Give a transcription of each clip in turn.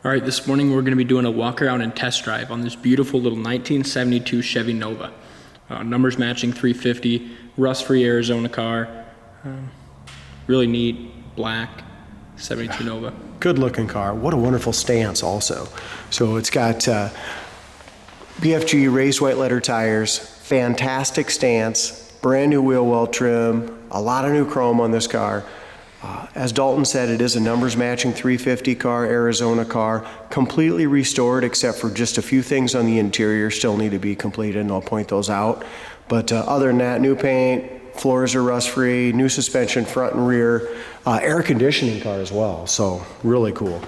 All right, this morning we're going to be doing a walk around and test drive on this beautiful little 1972 Chevy Nova. Numbers matching 350, rust-free Arizona car. Really neat, black, 72 Nova. Good looking car. What a wonderful stance also. So it's got BFG raised white letter tires, fantastic stance, brand new wheel well trim, a lot of new chrome on this car. As Dalton said, it is a numbers matching 350 car, Arizona car, completely restored except for just a few things on the interior still need to be completed, and I'll point those out. But other than that, new paint, floors are rust free, new suspension front and rear, air conditioning car as well, so really cool.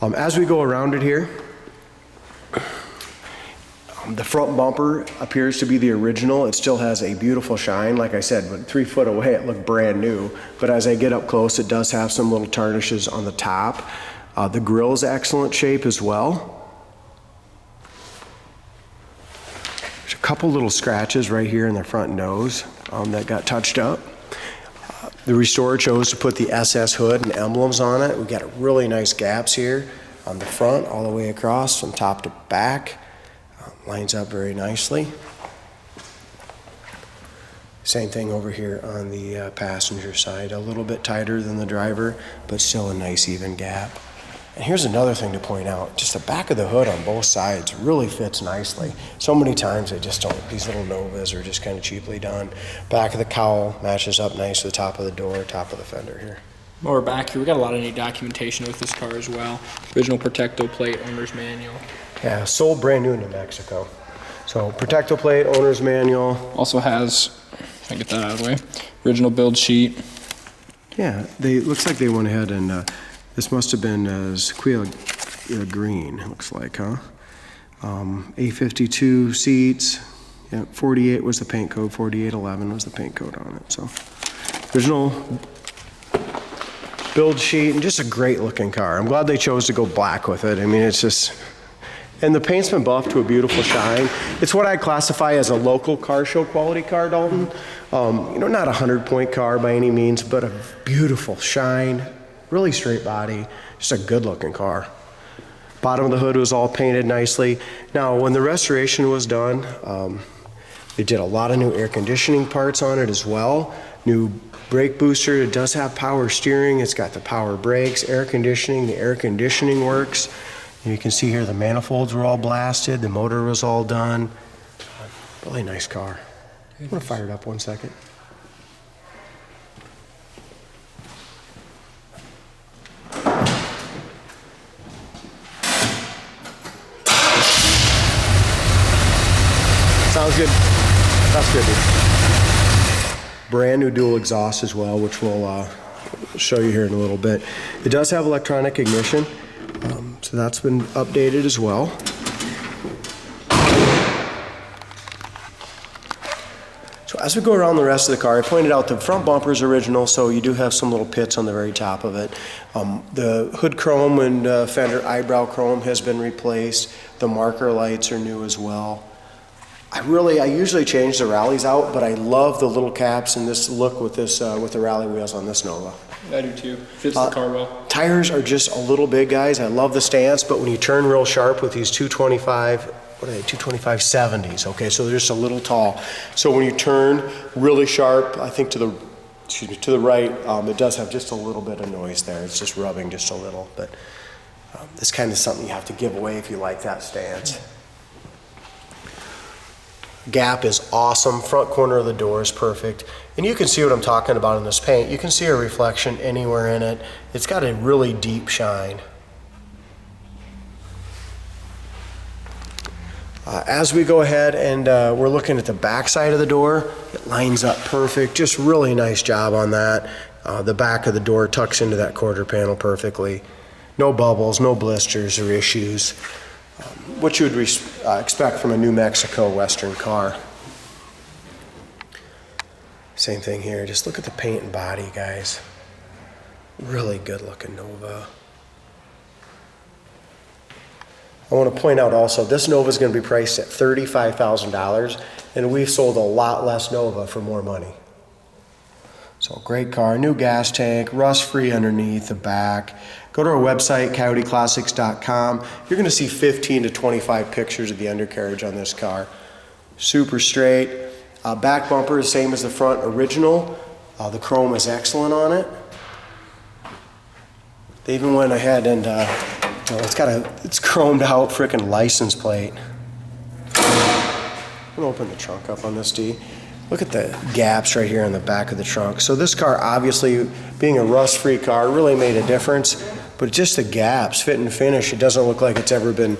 As we go around it here, the front bumper appears to be the original. It still has a beautiful shine. Like I said, but 3 foot away it looked brand new. But as I get up close, it does have some little tarnishes on the top. The grill's excellent shape as well. There's a couple little scratches right here in the front nose that got touched up. The restorer chose to put the SS hood and emblems on it. We got really nice gaps here on the front all the way across from top to back. Lines up very nicely. Same thing over here on the passenger side, a little bit tighter than the driver, but still a nice even gap. And here's another thing to point out, just the back of the hood on both sides really fits nicely. So many times they just don't, these little Novas are just kind of cheaply done. Back of the cowl matches up nice to the top of the door, top of the fender here. While we're back here, we got a lot of neat documentation with this car as well. Original Protecto plate, owner's manual. Yeah, sold brand new in New Mexico. So Protecto plate, owner's manual. Also has, if I get that out of the way, original build sheet. Yeah, looks like they went ahead and this must have been Sequoia green, it looks like, huh? A52 seats. Yeah, 48 was the paint code, 4811 was the paint code on it. So original build sheet, and just a great looking car. I'm glad they chose to go black with it. I mean, it's just, and the paint's been buffed to a beautiful shine. It's what I classify as a local car show quality car, Dalton. You know, not a 100-point car by any means, but a beautiful shine, really straight body, just a good looking car. Bottom of the hood was all painted nicely. Now, when the restoration was done, they did a lot of new air conditioning parts on it as well. New brake booster, it does have power steering, it's got the power brakes, air conditioning, the air conditioning works. And you can see here the manifolds were all blasted, the motor was all done. Really nice car. I'm gonna fire it up 1 second. Sounds good. That's good, dude. Brand new dual exhaust as well, which we'll show you here in a little bit. It does have electronic ignition, so that's been updated as well. So as we go around the rest of the car, I pointed out the front bumper is original, so you do have some little pits on the very top of it. The hood chrome and fender eyebrow chrome has been replaced. The marker lights are new as well. I usually change the rallies out, but I love the little caps and this look with this with the rally wheels on this Nova. I do too. Fits the car well. Tires are just a little big, guys. I love the stance, but when you turn real sharp with these 225, what are they, 225 70s, okay, so they're just a little tall. So when you turn really sharp, I think to the right, it does have just a little bit of noise there. It's just rubbing just a little, but it's kind of something you have to give away if you like that stance. Gap is awesome. Front corner of the door is perfect. And you can see what I'm talking about in this paint. You can see a reflection anywhere in it. It's got a really deep shine. As we go ahead and we're looking at the back side of the door, it lines up perfect. Just really nice job on that. The back of the door tucks into that quarter panel perfectly. No bubbles, no blisters or issues. What you would expect from a New Mexico Western car. Same thing here, just look at the paint and body, guys. Really good looking Nova. I want to point out also, this Nova is going to be priced at $35,000, and we've sold a lot less Nova for more money. So great car, new gas tank, rust-free underneath the back. Go to our website, coyoteclassics.com. You're gonna see 15 to 25 pictures of the undercarriage on this car. Super straight. Back bumper is same as the front original. The chrome is excellent on it. They even went ahead and it's chromed out freaking license plate. I'm gonna open the trunk up on this D. Look at the gaps right here in the back of the trunk. So this car, obviously, being a rust-free car, really made a difference, but just the gaps, fit and finish, it doesn't look like it's ever been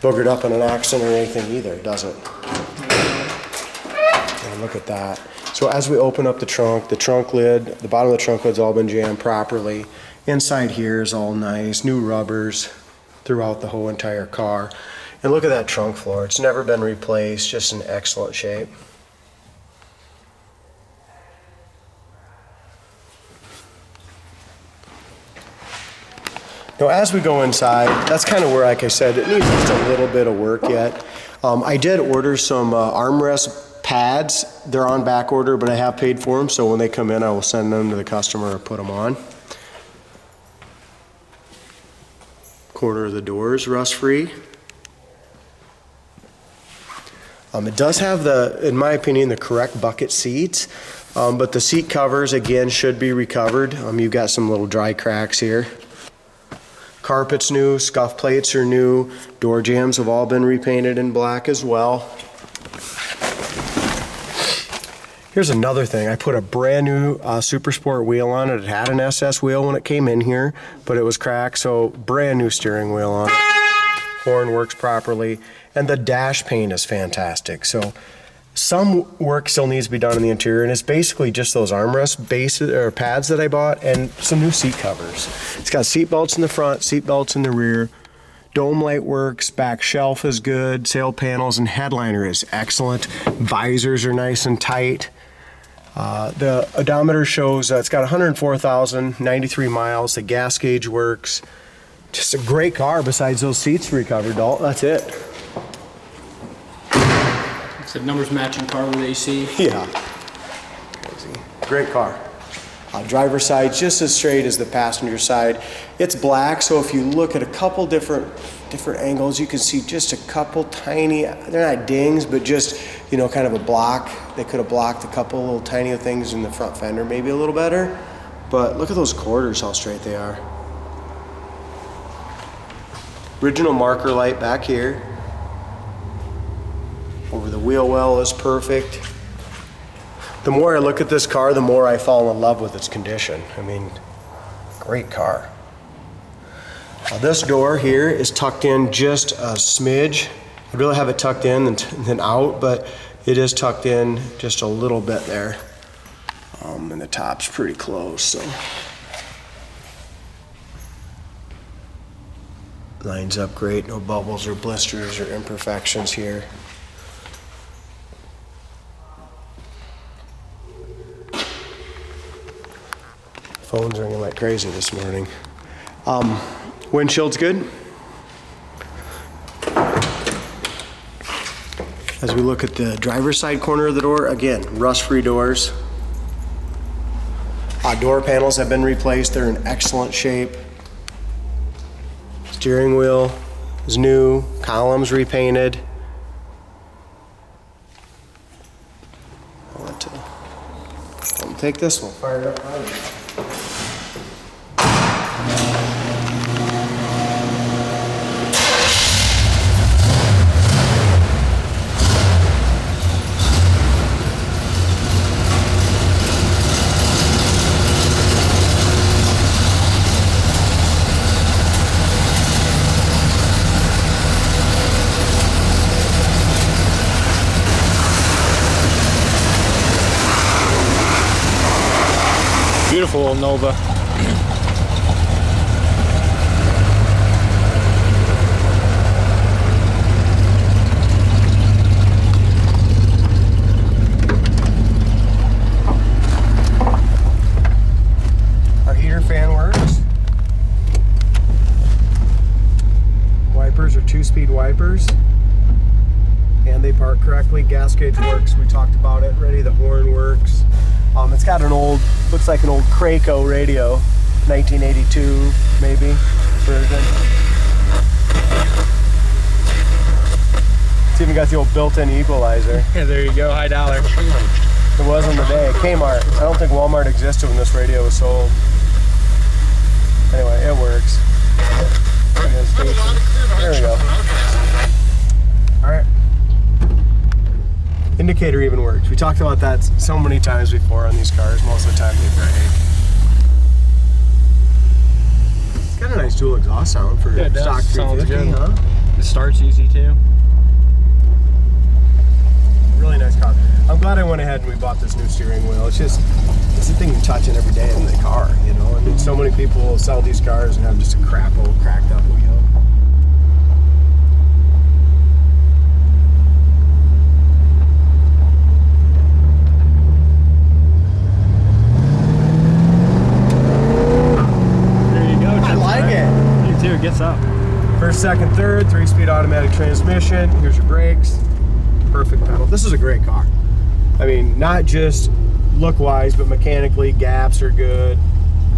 boogered up in an accident or anything either, does it? And look at that. So as we open up the trunk lid, the bottom of the trunk lid's all been jammed properly. Inside here is all nice, new rubbers throughout the whole entire car. And look at that trunk floor, it's never been replaced, just in excellent shape. Now as we go inside, that's kind of where, like I said, it needs just a little bit of work yet. I did order some armrest pads. They're on back order, but I have paid for them, so when they come in, I will send them to the customer or put them on. Corner of the doors, rust-free. It does have in my opinion, the correct bucket seats, but the seat covers, again, should be recovered. You've got some little dry cracks here. Carpet's new, scuff plates are new, door jambs have all been repainted in black as well. Here's another thing, I put a brand new Super Sport wheel on it. It had an SS wheel when it came in here, but it was cracked, so brand new steering wheel on it. Horn works properly, and the dash paint is fantastic. So some work still needs to be done in the interior, and it's basically just those armrest bases or pads that I bought and some new seat covers. It's got seat belts in the front, seat belts in the rear. Dome light works, back shelf is good, sail panels and headliner is excellent. Visors are nice and tight. The odometer shows it's got 104,093 miles. The gas gauge works. Just a great car besides those seats recovered, Dalton. That's it. It's a numbers matching car with AC. Yeah. Crazy. Great car. Driver's side just as straight as the passenger side. It's black, so if you look at a couple different angles, you can see just a couple tiny, they're not dings, but just, you know, kind of a block. They could have blocked a couple little tiny things in the front fender, maybe a little better. But look at those quarters, how straight they are. Original marker light back here. Over the wheel well is perfect. The more I look at this car, the more I fall in love with its condition. I mean, great car. This door here is tucked in just a smidge. I'd really have it tucked in than out, but it is tucked in just a little bit there. And the top's pretty close, so. Lines up great, no bubbles or blisters or imperfections here. Phone's ringing like crazy this morning. Windshield's good. As we look at the driver's side corner of the door, again, rust-free doors. Door panels have been replaced. They're in excellent shape. Steering wheel is new. Columns repainted. I'll take this one. Fire it up. Beautiful old Nova. Our heater fan works. Wipers are 2-speed wipers. And they park correctly. Gas gauge works. We talked about it already. The horn works. It's got an old, looks like an old Krakow radio, 1982 maybe version. It's even got the old built-in equalizer. Yeah, there you go, high dollar. It was in the day. Kmart. I don't think Walmart existed when this radio was sold. Anyway, it works. There we go. All right. Indicator even works. We talked about that so many times before on these cars. Most of the time they break. It's got a nice dual exhaust sound for stock 350, huh? It starts easy too. Really nice car. I'm glad I went ahead and we bought this new steering wheel. It's just, it's the thing you're touching every day in the car, you know? I mean, so many people will sell these cars and have just a crap old cracked up wheel. Gets up. First, second, third, 3-speed automatic transmission. Here's your brakes. Perfect pedal. This is a great car. I mean, not just look-wise, but mechanically, gaps are good.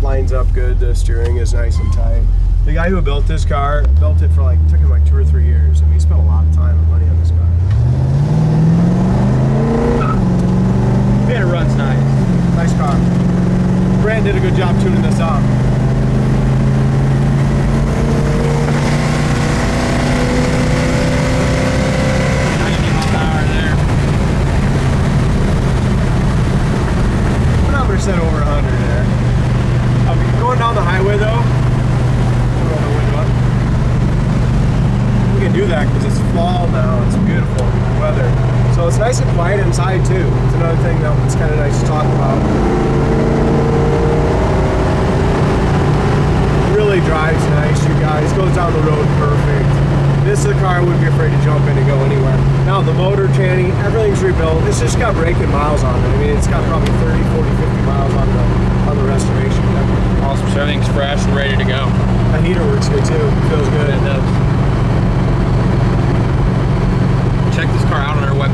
Lines up good. The steering is nice and tight. The guy who built this car built it for like, took him like 2 or 3 years. I mean, he spent a lot of time and money on this car. Man, it runs nice. Nice car. Brand did a good job tuning this up. Over 100 there. Going down the highway though, roll the window up. We can do that because it's fall now. It's beautiful weather, so it's nice and quiet inside too. It's another thing that's kind of nice to talk about. Really drives nice, you guys. Goes down the road perfect. This is a car I wouldn't be afraid to jump in and go anywhere. Now the motor, Channy, everything's rebuilt. It's just got braking miles on it. I mean, it's got probably 30, 40, 50 miles on the restoration. Awesome, so everything's fresh and ready to go. The heater works good too. Feels good. It does. Check this car out on our website.